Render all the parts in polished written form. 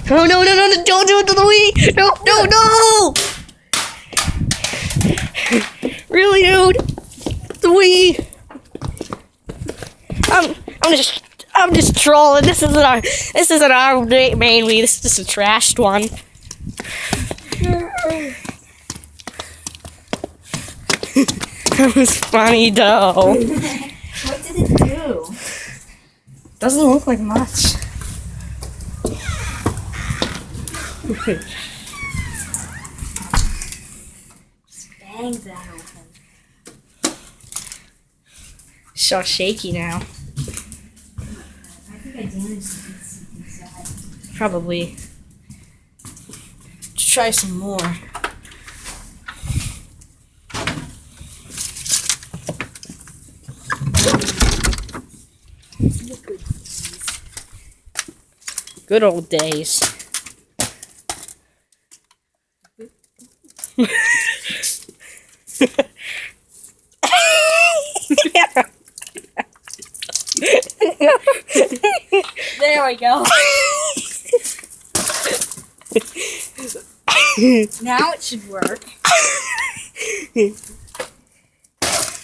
Oh no, no, no, no, don't do it to the Wii! No, no, no! Really, dude? The Wii! I'm just trolling. This isn't our main Wii. This is just a trashed one. That was funny, though. What did it do? Doesn't look like much. Bang that open. So shaky now. I think I damaged something inside. Probably. Let's try some more. Good old days. There we go. Now it should work.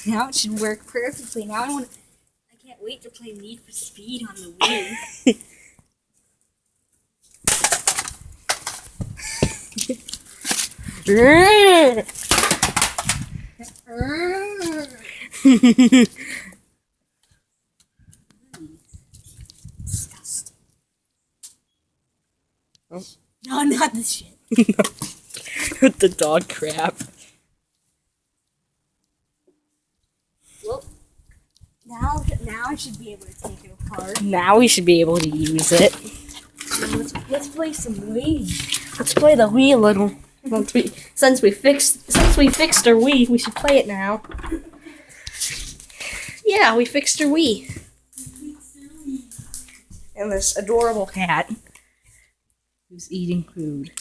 Now it should work perfectly. Now I can't wait to play Need for Speed on the Wii. Disgusting. Oh. No, not this shit. With the dog crap. Well, now I should be able to take it apart. Now we should be able to use it. Let's play some Wii. Let's play the Wii a little. Since we fixed our Wii, we should play it now. Yeah, we fixed our Wii. And this adorable cat who's eating food.